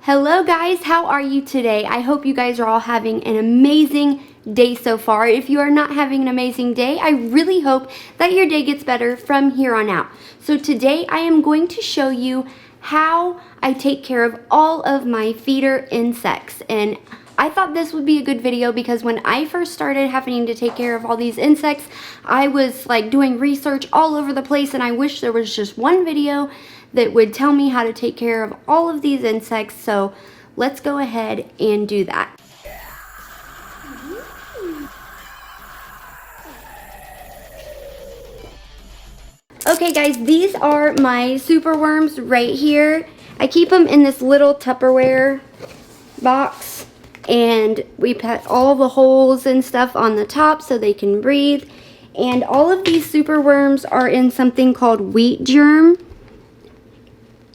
Hello guys, how are you today? I hope you guys are all having an amazing day so far. If you are not having an amazing day, I really hope that your day gets better from here on out. So today I am going to show you how I take care of all of my feeder insects. And I thought this would be a good video because when I first started having to take care of all these insects, I was like doing research all over the place, and I wish there was just one video that would tell me how to take care of all of these insects. So let's go ahead and do that. Okay guys, these are my super worms right here. I keep them in this little Tupperware box, and we put all the holes and stuff on the top so they can breathe. And all of these super worms are in something called wheat germ.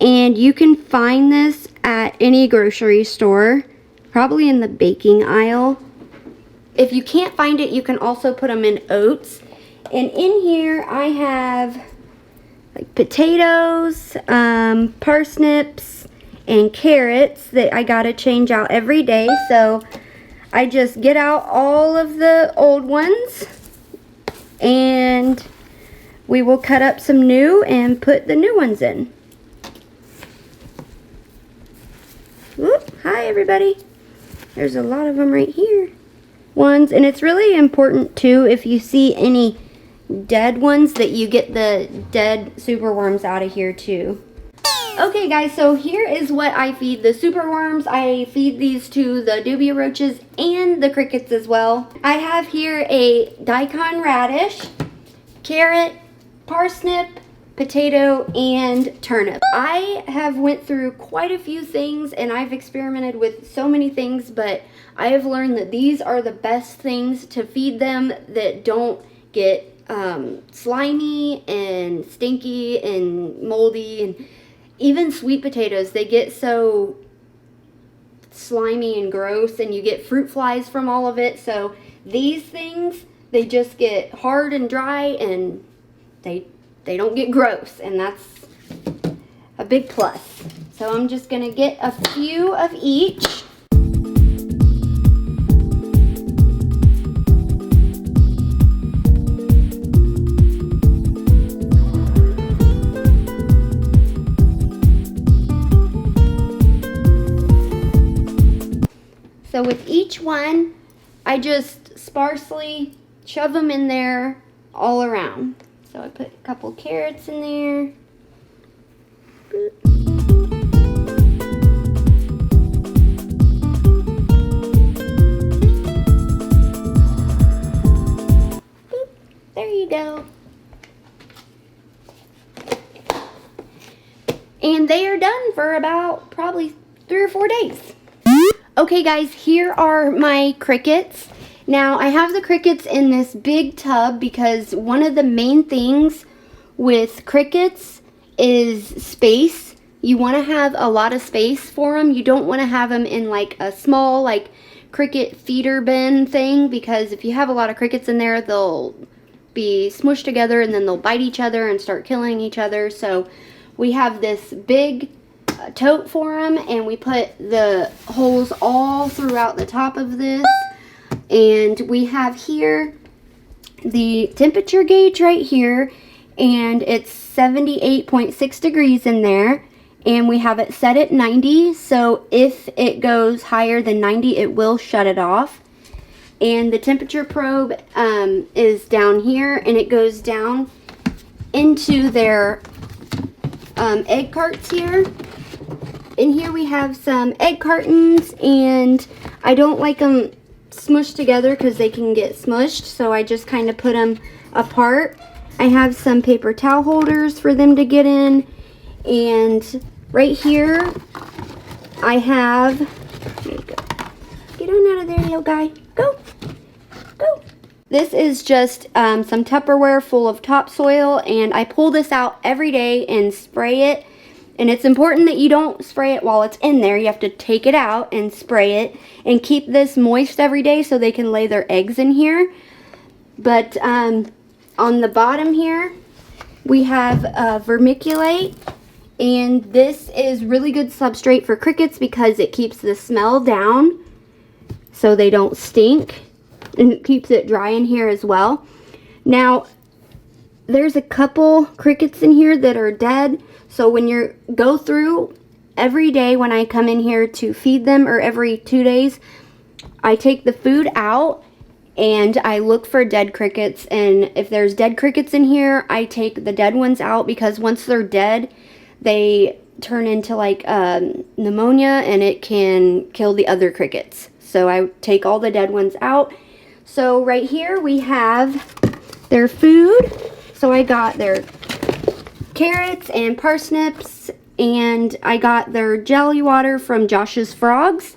And you can find this at any grocery store, probably in the baking aisle. If you can't find it, you can also put them in oats. And in here I have like potatoes, parsnips, and carrots that I gotta change out every day. So I just get out all of the old ones and we will cut up some new and put the new ones in. Whoop, hi everybody. There's a lot of them right here. And it's really important too, if you see any dead ones, that you get the dead super worms out of here too. Okay guys, so here is what I feed the super worms. I feed these to the Dubia roaches and the crickets as well. I have here a daikon radish, carrot, parsnip, potato, and turnip. I have went through quite a few things and I've experimented with so many things, but I have learned that these are the best things to feed them that don't get slimy and stinky and moldy. And even sweet potatoes, they get so slimy and gross and you get fruit flies from all of it. So these things, they just get hard and dry and they don't get gross, and that's a big plus. So I'm just gonna get a few of each. So with each one, I just sparsely shove them in there all around. So I put a couple carrots in there. Boop. Boop. There you go. And they are done for about probably 3 or 4 days. Okay guys, here are my crickets. Now, I have the crickets in this big tub because one of the main things with crickets is space. You want to have a lot of space for them. You don't want to have them in like a small like cricket feeder bin thing, because if you have a lot of crickets in there, they'll be smushed together and then they'll bite each other and start killing each other. So we have this big tote for them, and we put the holes all throughout the top of this. And we have here the temperature gauge right here, and it's 78.6 degrees in there, and we have it set at 90, so if it goes higher than 90 it will shut it off. And the temperature probe is down here, and it goes down into their egg carts here. In here we have some egg cartons, and I don't like them smushed together because they can get smushed, so I just kind of put them apart. I have some paper towel holders for them to get in, and right here I have, there you go, get on out of there little guy, go, go. This is just some Tupperware full of topsoil, and I pull this out every day and spray it. And it's important that you don't spray it while it's in there. You have to take it out and spray it and keep this moist every day so they can lay their eggs in here. But on the bottom here, we have vermiculite, And this is really good substrate for crickets because it keeps the smell down so they don't stink. And it keeps it dry in here as well. Now, there's a couple crickets in here that are dead. So when you go through every day when I come in here to feed them, or every 2 days, I take the food out and I look for dead crickets. And if there's dead crickets in here, I take the dead ones out, because once they're dead, they turn into like pneumonia, and it can kill the other crickets. So I take all the dead ones out. So right here we have their food. So I got their carrots and parsnips, and I got their jelly water from Josh's Frogs.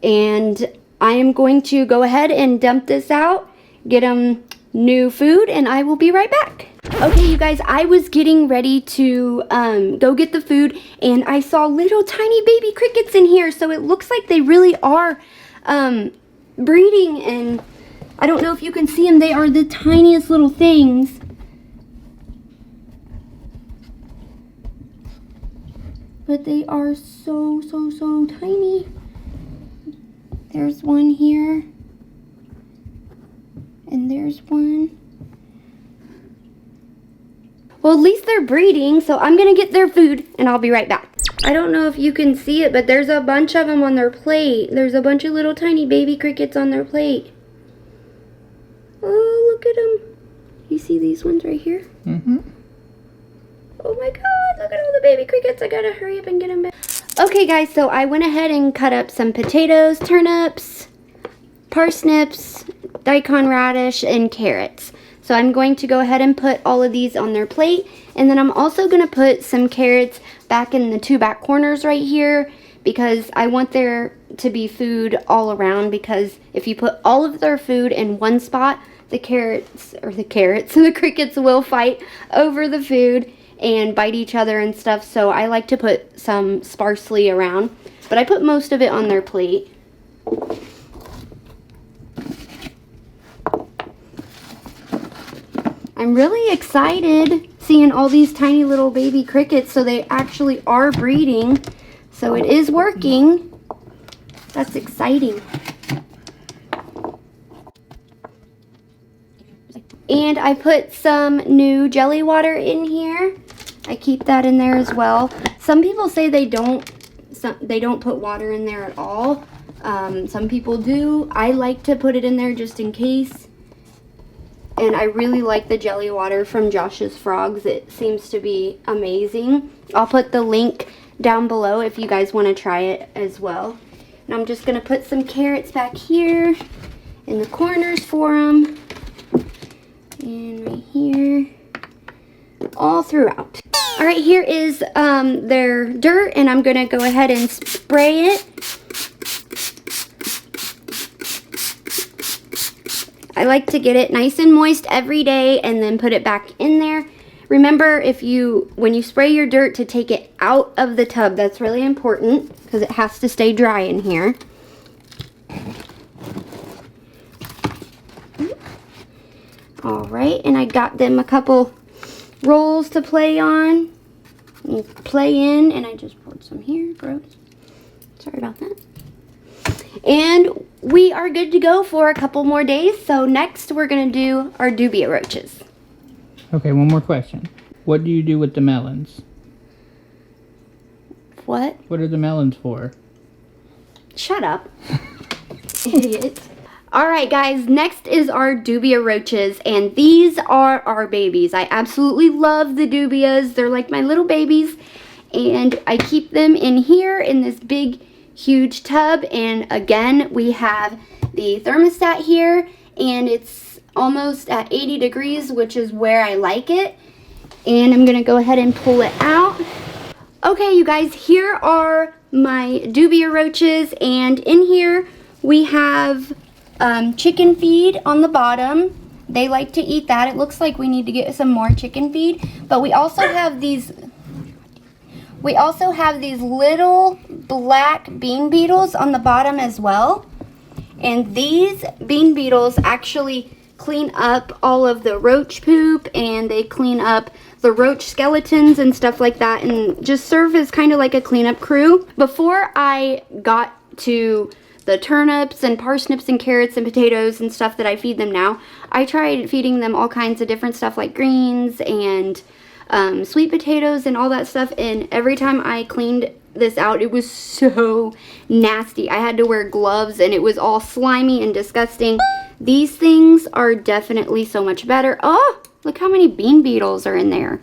And I am going to go ahead and dump this out, get them new food, and I will be right back. Okay, you guys, I was getting ready to go get the food, and I saw little tiny baby crickets in here. So it looks like they really are breeding, and I don't know if you can see them. They are the tiniest little things. But they are so tiny. There's one here. And there's one. Well, at least they're breeding, so I'm gonna get their food and I'll be right back. I don't know if you can see it, but there's a bunch of them on their plate. There's a bunch of little tiny baby crickets on their plate. Oh, look at them. You see these ones right here? Mm-hmm. Oh my God, look at all the baby crickets. I gotta hurry up and get them back. Okay guys, so I went ahead and cut up some potatoes, turnips, parsnips, daikon radish, and carrots. So I'm going to go ahead and put all of these on their plate. And then I'm also gonna put some carrots back in the two back corners right here, because I want there to be food all around, because if you put all of their food in one spot, the crickets will fight over the food and bite each other and stuff. So I like to put some sparsely around, but I put most of it on their plate. I'm really excited seeing all these tiny little baby crickets. So they actually are breeding. So it is working. That's exciting. And I put some new jelly water in here. I keep that in there as well. Some people say they don't put water in there at all. Some people do. I like to put it in there just in case. And I really like the jelly water from Josh's Frogs. It seems to be amazing. I'll put the link down below if you guys want to try it as well. And I'm just going to put some carrots back here in the corners for them. And right here. All throughout. Alright, here is their dirt, and I'm going to go ahead and spray it. I like to get it nice and moist every day and then put it back in there. Remember, when you spray your dirt, to take it out of the tub. That's really important because it has to stay dry in here. Alright, and I got them a couple rolls to play on. Play in, and I just poured some here. Gross. Sorry about that. And we are good to go for a couple more days. So next we're going to do our Dubia roaches. Okay, one more question. What do you do with the melons? What? What are the melons for? Shut up. Idiot. Alright guys, next is our Dubia roaches, and these are our babies. I absolutely love the Dubias. They're like my little babies, and I keep them in here in this big huge tub. And again, we have the thermostat here, and it's almost at 80 degrees, which is where I like it. And I'm gonna go ahead and pull it out. Okay, you guys, here are my Dubia roaches, and in here we have chicken feed on the bottom. They like to eat that. It looks like we need to get some more chicken feed, but we also have these little black bean beetles on the bottom as well. And these bean beetles actually clean up all of the roach poop, and they clean up the roach skeletons and stuff like that, and just serve as kind of like a cleanup crew. Before I got to the turnips and parsnips and carrots and potatoes and stuff that I feed them now, I tried feeding them all kinds of different stuff like greens and sweet potatoes and all that stuff, and every time I cleaned this out, it was so nasty. I had to wear gloves and it was all slimy and disgusting. These things are definitely so much better. Oh, look how many bean beetles are in there.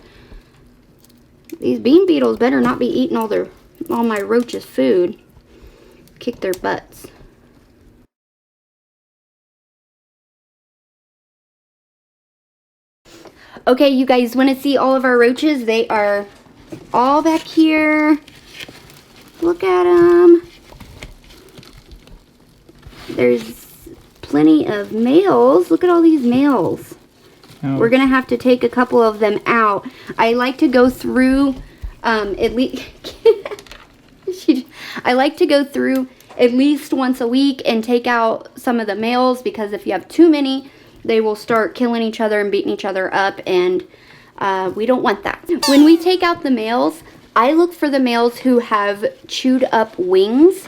These bean beetles better not be eating all my roaches' food. Kick their butts. Okay, you guys want to see all of our roaches? They are all back here. Look at them. There's plenty of males. Look at all these males. Oh. We're going to have to take a couple of them out. I like to go through at least... I like to go through at least once a week and take out some of the males, because if you have too many, they will start killing each other and beating each other up, and we don't want that. When we take out the males, I look for the males who have chewed up wings,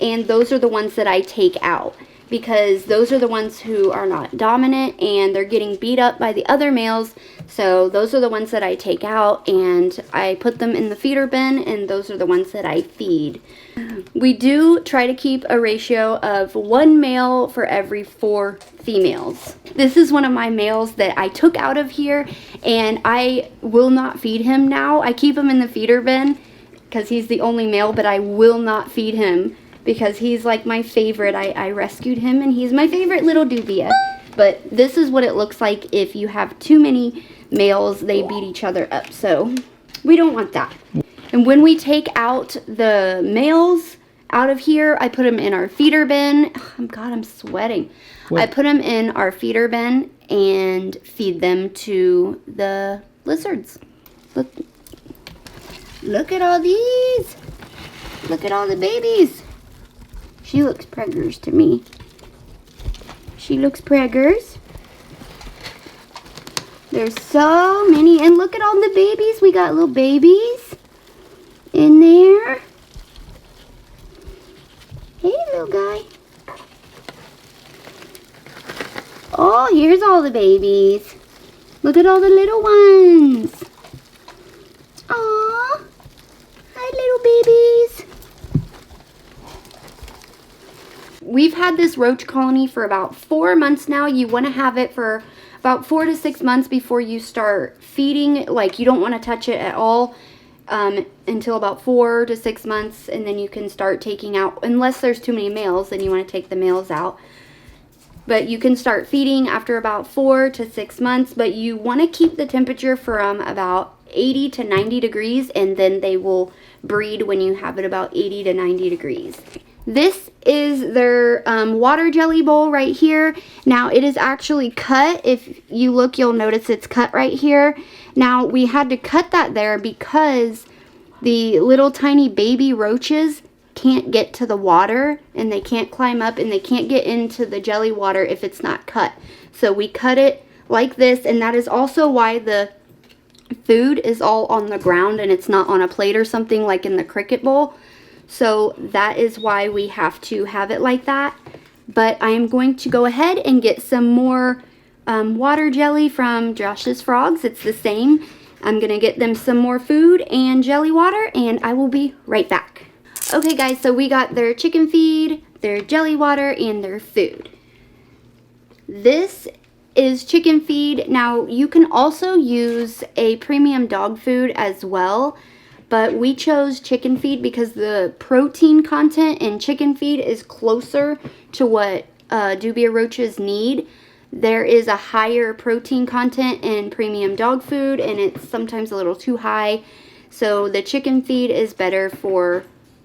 and those are the ones that I take out, because those are the ones who are not dominant and they're getting beat up by the other males. So those are the ones that I take out and I put them in the feeder bin, and those are the ones that I feed. We do try to keep a ratio of 1 male for every 4 females. This is one of my males that I took out of here, and I will not feed him now. I keep him in the feeder bin because he's the only male, but I will not feed him because he's like my favorite. I rescued him and he's my favorite little Dubia. But this is what it looks like if you have too many males. They beat each other up, so we don't want that. And when we take out the males out of here, I put them in our feeder bin. Oh, God, I'm sweating. What? I put them in our feeder bin and feed them to the lizards. Look at all these. Look at all the babies. She looks preggers to me. She looks preggers. There's so many. And look at all the babies. We got little babies in there. Hey, little guy. Oh, here's all the babies. Look at all the little ones. Aww. Hi, little babies. We've had this roach colony for about 4 months now. You want to have it for about 4 to 6 months before you start feeding. Like, you don't want to touch it at all until about 4 to 6 months, and then you can start taking out, unless there's too many males, then you want to take the males out. But you can start feeding after about 4 to 6 months, but you want to keep the temperature from about 80 to 90 degrees, and then they will breed when you have it about 80 to 90 degrees. This is their water jelly bowl right here. Now, it is actually cut. If you look, you'll notice it's cut right here. Now, we had to cut that there because the little tiny baby roaches can't get to the water, and they can't climb up, and they can't get into the jelly water if it's not cut. So we cut it like this, and that is also why the food is all on the ground and it's not on a plate or something like in the cricket bowl. So that is why we have to have it like that. But I am going to go ahead and get some more water jelly from Josh's Frogs. It's the same. I'm going to get them some more food and jelly water, and I will be right back. Okay guys, so we got their chicken feed, their jelly water, and their food. This is chicken feed. Now, you can also use a premium dog food as well, but we chose chicken feed because the protein content in chicken feed is closer to what Dubia roaches need. There is a higher protein content in premium dog food, and it's sometimes a little too high. So the chicken feed is better for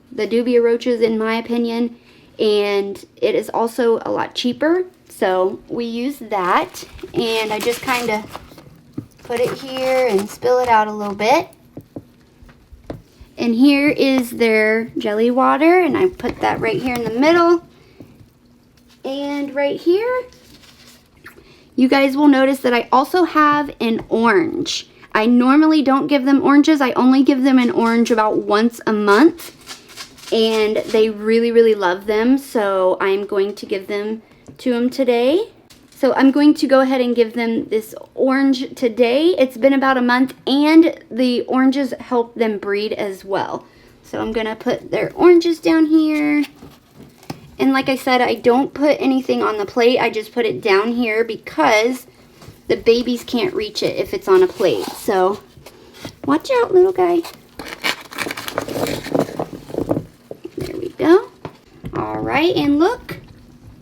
the Dubia roaches, in my opinion, and it is also a lot cheaper. So we use that, and I just kind of put it here and spill it out a little bit. And here is their jelly water, and I put that right here in the middle. And right here, you guys will notice that I also have an orange. I normally don't give them oranges. I only give them an orange about once a month. And they really, really love them. So I'm going to give them to them today. So I'm going to go ahead and give them this orange today. It's been about a month, and the oranges help them breed as well. So I'm gonna put their oranges down here. And like I said, I don't put anything on the plate. I just put it down here because the babies can't reach it if it's on a plate. So watch out, little guy. There we go. All right, and look.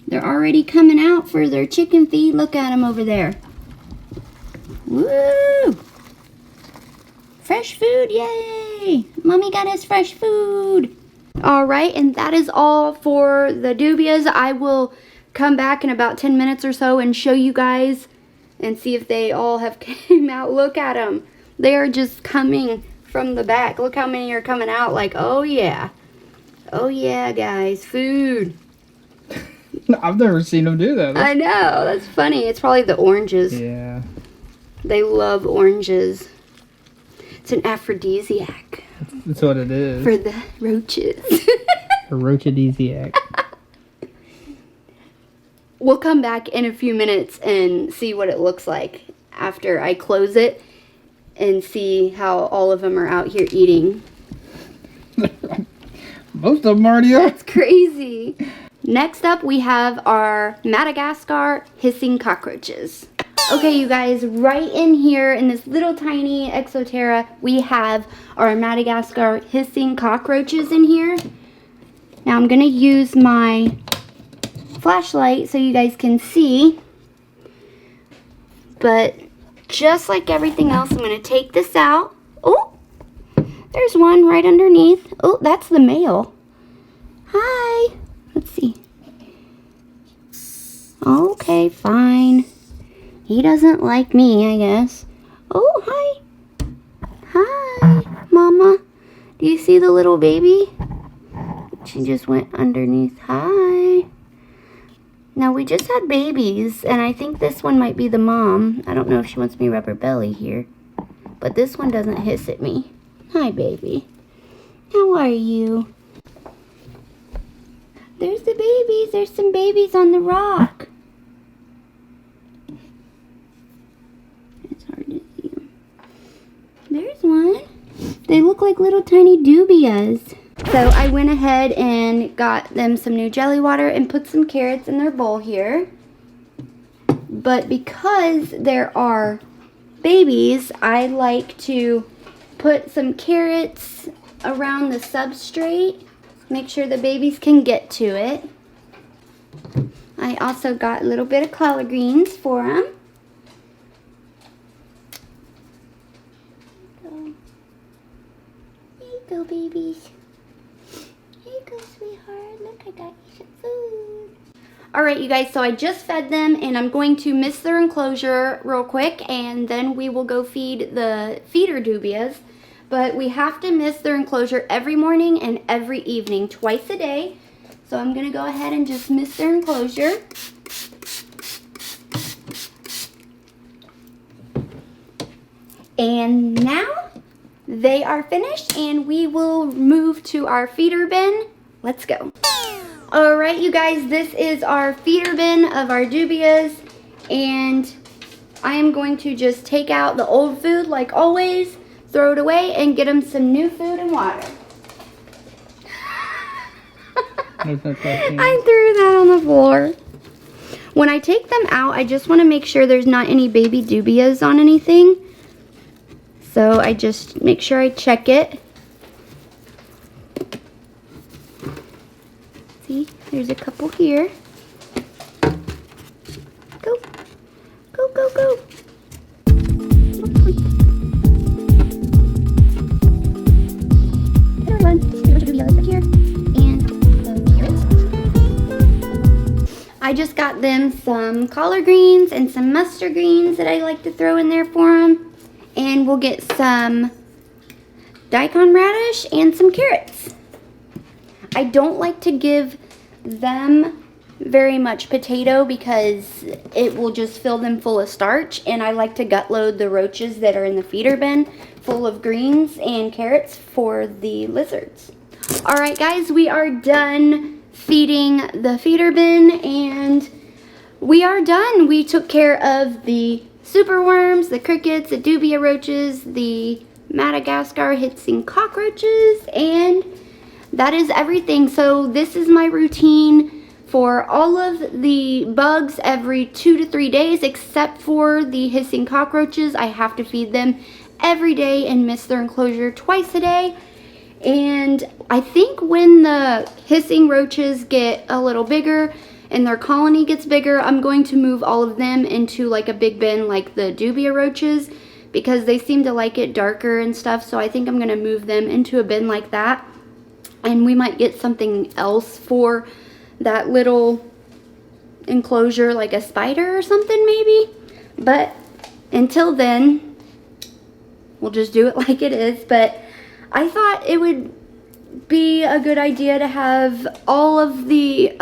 They're already coming out for their chicken feed. Look at them over there. Woo! Fresh food, yay! Mommy got us fresh food. All right, and that is all for the dubias. I will come back in about 10 minutes or so and show you guys and see if they all have came out. Look at them. They are just coming from the back. Look how many are coming out. Like, oh yeah. Oh yeah, guys, food. I've never seen them do that. I know, that's funny. It's probably the oranges. Yeah. They love oranges. It's an aphrodisiac. That's what it is. For the roaches. A roachadisiac. We'll come back in a few minutes and see what it looks like after I close it and see how all of them are out here eating. Most of them already are. That's crazy. Next up, we have our Madagascar Hissing Cockroaches. Okay, you guys, right in here in this little tiny Exoterra, we have our Madagascar Hissing Cockroaches in here. Now I'm going to use my flashlight so you guys can see. But just like everything else, I'm going to take this out. Oh, there's one right underneath. Oh, that's the male. Hi. Let's see. Okay, fine. He doesn't like me, I guess. Oh, hi. Hi, Mama. Do you see the little baby? She just went underneath. Hi. Now, we just had babies, and I think this one might be the mom. I don't know if she wants me to rub her belly here. But this one doesn't hiss at me. Hi, baby. How are you? There's the babies. There's some babies on the rock. It's hard to see them. There's one. They look like little tiny dubias. So I went ahead and got them some new jelly water and put some carrots in their bowl here. But because there are babies, I like to put some carrots around the substrate. Make sure the babies can get to it. I also got a little bit of collard greens for them. Here you go, babies. Here you go, sweetheart. Look, I got you some food. Alright, you guys, so I just fed them, and I'm going to mist their enclosure real quick, and then we will go feed the feeder dubias. But we have to mist their enclosure every morning and every evening, twice a day. So I'm going to go ahead and just mist their enclosure. And now they are finished, and we will move to our feeder bin. Let's go. Alright, you guys, this is our feeder bin of our dubias. And I am going to just take out the old food like always. Throw it away and get them some new food and water. I threw that on the floor. When I take them out, I just want to make sure there's not any baby dubias on anything. So I just make sure I check it. See, there's a couple here. Go, go, go, go. I just got them some collard greens and some mustard greens that I like to throw in there for them. And we'll get some daikon radish and some carrots. I don't like to give them very much potato because it will just fill them full of starch, and I like to gut load the roaches that are in the feeder bin full of greens and carrots for the lizards. Alright guys, we are done feeding the feeder bin and we are done. We took care of the superworms, the crickets, the Dubia roaches, the Madagascar Hissing Cockroaches, and that is everything. So this is my routine for all of the bugs every 2 to 3 days, except for the hissing cockroaches. I have to feed them every day and miss their enclosure twice a day. And I think when the hissing roaches get a little bigger and their colony gets bigger, I'm going to move all of them into like a big bin like the Dubia roaches, because they seem to like it darker and stuff. So I think I'm going to move them into a bin like that. And we might get something else for that little enclosure, like a spider or something maybe. But until then, we'll just do it like it is. But I thought it would be a good idea to have all of the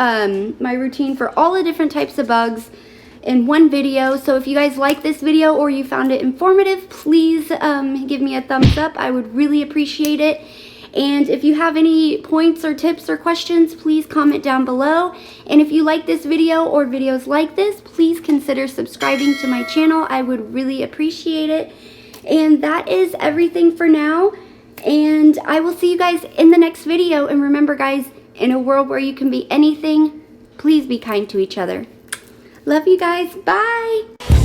my routine for all the different types of bugs in one video. So if you guys like this video or you found it informative, please give me a thumbs up. I would really appreciate it. And if you have any points or tips or questions, please comment down below. And if you like this video or videos like this, please consider subscribing to my channel. I would really appreciate it. And that is everything for now. And I will see you guys in the next video. And remember guys, in a world where you can be anything, please be kind to each other. Love you guys. Bye.